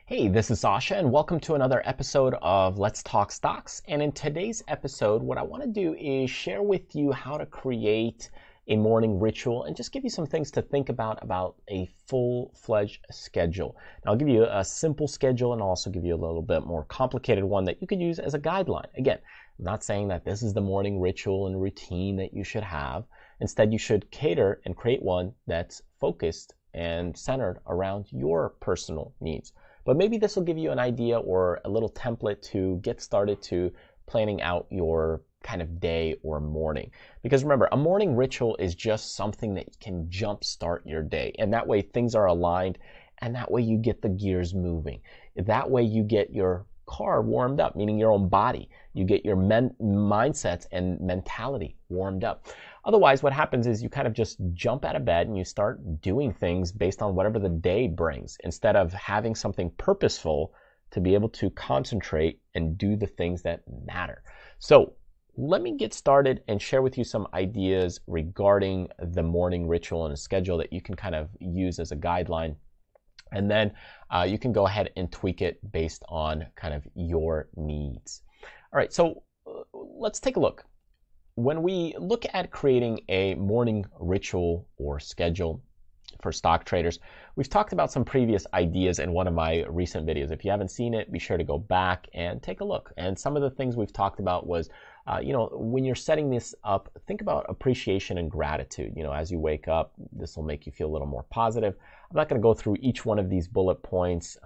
Hey, this is Sasha, and welcome to another episode of Let's Talk Stocks. And in today's episode, what I want to do is share with you how to create a morning ritual and just give you some things to think about a full-fledged schedule. Now, I'll give you a simple schedule and I'll also give you a little bit more complicated one that you could use as a guideline. Again, I'm not saying that this is the morning ritual and routine that you should have. Instead, you should cater and create one that's focused and centered around your personal needs. But maybe this will give you an idea or a little template to get started to planning out your kind of day or morning. Because remember, a morning ritual is just something that can jumpstart your day. And that way things are aligned, and that way you get the gears moving. That way you get your car warmed up, meaning your own body. You get your mindsets and mentality warmed up. Otherwise, what happens is you kind of just jump out of bed and you start doing things based on whatever the day brings, instead of having something purposeful to be able to concentrate and do the things that matter. So let me get started and share with you some ideas regarding the morning ritual and a schedule that you can kind of use as a guideline. And then you can go ahead and tweak it based on kind of your needs. All right, so let's take a look. When we look at creating a morning ritual or schedule for stock traders, we've talked about some previous ideas in one of my recent videos. If you haven't seen it, be sure to go back and take a look. And some of the things we've talked about was, when you're setting this up, think about appreciation and gratitude. As you wake up, this will make you feel a little more positive. I'm not going to go through each one of these bullet points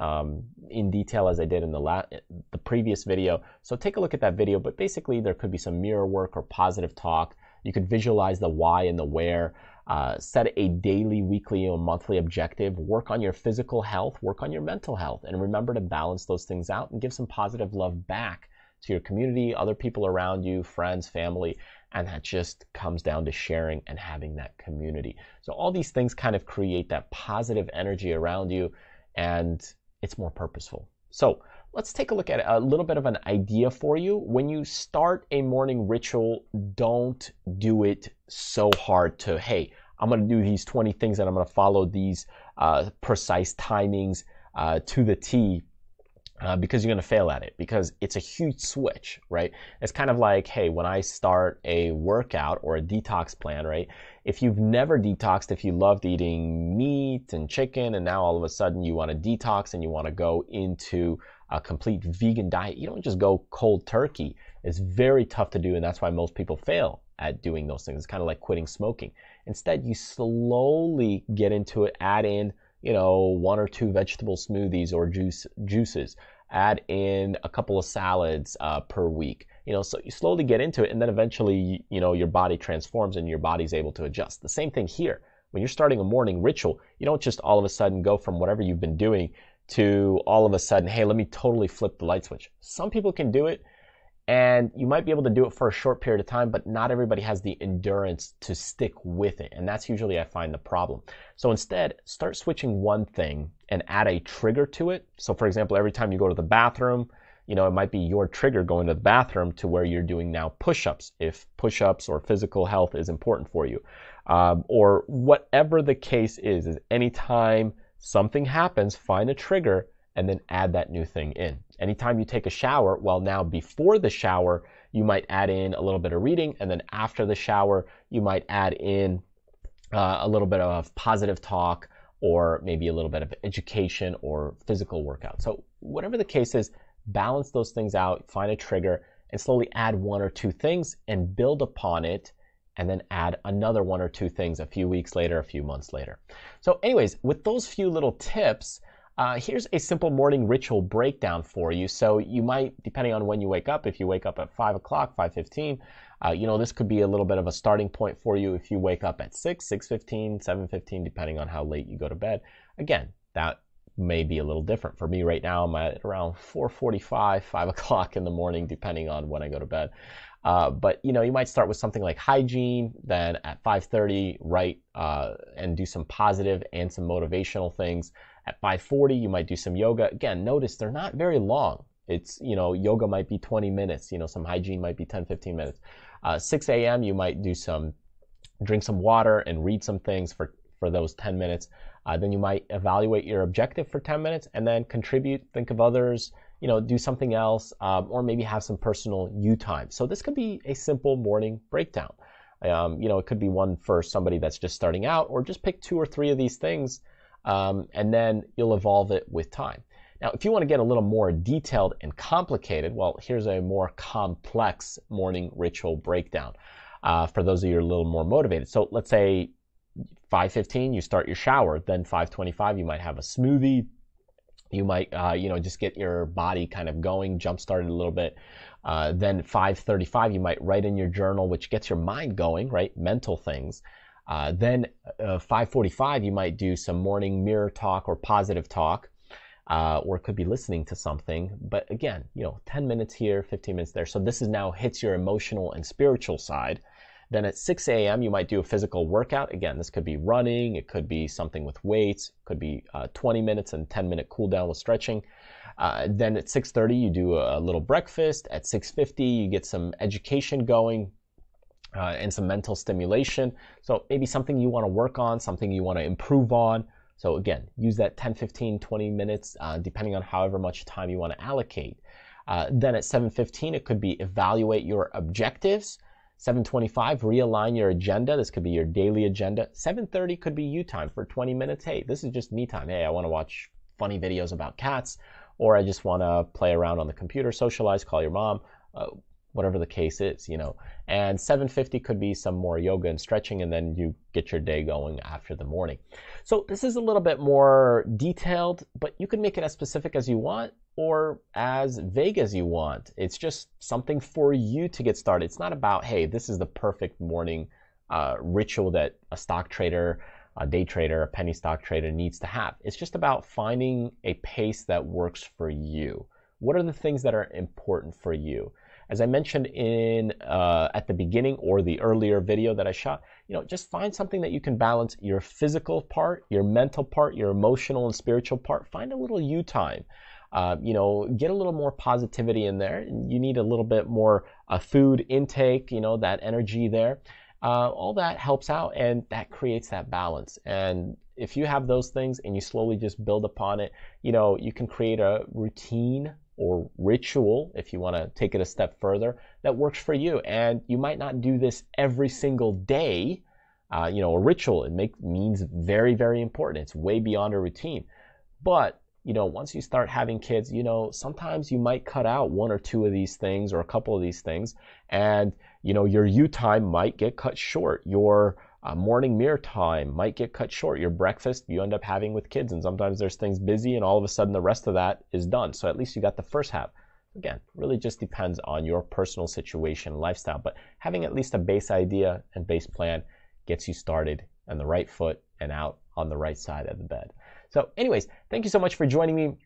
in detail as I did in the previous video. So take a look at that video. But basically, there could be some mirror work or positive talk. You could visualize the why and the where. Set a daily, weekly, or monthly objective. Work on your physical health. Work on your mental health. And remember to balance those things out and give some positive love back to your community, other people around you, friends, family, and that just comes down to sharing and having that community. So all these things kind of create that positive energy around you, and it's more purposeful. So let's take a look at a little bit of an idea for you. When you start a morning ritual, don't do it so hard to, hey, I'm going to do these 20 things and I'm going to follow these precise timings to the T. Because you're going to fail at it, because it's a huge switch, right? It's kind of like, hey, when I start a workout or a detox plan, right? If you've never detoxed, if you loved eating meat and chicken, and now all of a sudden you want to detox and you want to go into a complete vegan diet, you don't just go cold turkey. It's very tough to do, and that's why most people fail at doing those things. It's kind of like quitting smoking. Instead, you slowly get into it, add in one or two vegetable smoothies or juices, add in a couple of salads per week, so you slowly get into it, and then eventually, your body transforms and your body's able to adjust. The same thing here. When you're starting a morning ritual, you don't just all of a sudden go from whatever you've been doing to all of a sudden, hey, let me totally flip the light switch. Some people can do it, and you might be able to do it for a short period of time, but not everybody has the endurance to stick with it. And that's usually, I find, the problem. So instead, start switching one thing and add a trigger to it. So for example, every time you go to the bathroom, it might be your trigger going to the bathroom to where you're doing now push-ups, if push-ups or physical health is important for you. Or whatever the case is anytime something happens, find a trigger and then add that new thing in. Anytime you take a shower, well, now before the shower, you might add in a little bit of reading, and then after the shower, you might add in a little bit of positive talk, or maybe a little bit of education or physical workout. So whatever the case is, balance those things out, find a trigger, and slowly add one or two things and build upon it, and then add another one or two things a few weeks later, a few months later. So anyways, with those few little tips, here's a simple morning ritual breakdown for you. So you might, depending on when you wake up, if you wake up at 5 o'clock, 5:15, this could be a little bit of a starting point for you. If you wake up at 6, 6:15, 7:15, depending on how late you go to bed. Again, that may be a little different. For me right now, I'm at around 4:45, 5 o'clock in the morning, depending on when I go to bed. But you might start with something like hygiene, then at 5:30, write and do some positive and some motivational things. At 5:40, you might do some yoga. Again, notice they're not very long. It's, yoga might be 20 minutes, some hygiene might be 10, 15 minutes. 6 a.m., you might drink some water and read some things for those 10 minutes. Then you might evaluate your objective for 10 minutes and then contribute, think of others, do something else, or maybe have some personal you time. So this could be a simple morning breakdown. It could be one for somebody that's just starting out, or just pick 2 or 3 of these things, and then you'll evolve it with time. Now, if you want to get a little more detailed and complicated, well, here's a more complex morning ritual breakdown for those of you who are a little more motivated. So let's say 5:15, you start your shower. Then 5:25, you might have a smoothie. You might, just get your body kind of going, jump started a little bit. Then 5:35, you might write in your journal, which gets your mind going, right? Mental things. Then 5:45, you might do some morning mirror talk or positive talk. Or it could be listening to something. But again, 10 minutes here, 15 minutes there. So this is now hits your emotional and spiritual side. Then at 6 a.m., you might do a physical workout. Again, this could be running. It could be something with weights. It could be 20 minutes and 10-minute cool down with stretching. Then at 6:30, you do a little breakfast. At 6:50, you get some education going and some mental stimulation. So maybe something you want to work on, something you want to improve on. So again, use that 10, 15, 20 minutes, depending on however much time you want to allocate. Then at 7:15, it could be evaluate your objectives. 7:25, realign your agenda. This could be your daily agenda. 7:30 could be you time for 20 minutes. Hey, this is just me time. Hey, I want to watch funny videos about cats, or I just want to play around on the computer, socialize, call your mom, whatever the case is, And 7:50 could be some more yoga and stretching, and then you get your day going after the morning. So this is a little bit more detailed, but you can make it as specific as you want or as vague as you want. It's just something for you to get started. It's not about, hey, this is the perfect morning ritual that a stock trader, a day trader, a penny stock trader needs to have. It's just about finding a pace that works for you. What are the things that are important for you? As I mentioned at the beginning or the earlier video that I shot, just find something that you can balance your physical part, your mental part, your emotional and spiritual part. Find a little you time. Get a little more positivity in there. You need a little bit more food intake, that energy there. All that helps out, and that creates that balance. And if you have those things and you slowly just build upon it, you can create a routine or ritual, if you want to take it a step further, that works for you. And you might not do this every single day. A ritual, means very, very important. It's way beyond a routine. But, once you start having kids, sometimes you might cut out 1 or 2 of these things or a couple of these things. And, your you time might get cut short. Your morning mirror time might get cut short. Your breakfast you end up having with kids, and sometimes there's things busy, and all of a sudden the rest of that is done. So at least you got the first half. Again, really just depends on your personal situation, lifestyle, but having at least a base idea and base plan gets you started on the right foot and out on the right side of the bed. So anyways, thank you so much for joining me.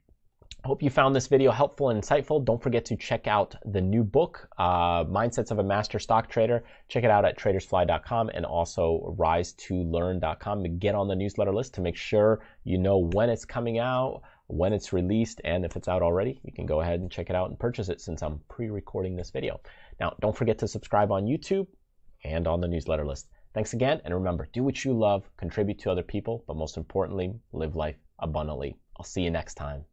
I hope you found this video helpful and insightful. Don't forget to check out the new book, Mindsets of a Master Stock Trader. Check it out at tradersfly.com and also rise2learn.com to get on the newsletter list to make sure you know when it's coming out, when it's released, and if it's out already, you can go ahead and check it out and purchase it since I'm pre-recording this video. Now, don't forget to subscribe on YouTube and on the newsletter list. Thanks again, and remember, do what you love, contribute to other people, but most importantly, live life abundantly. I'll see you next time.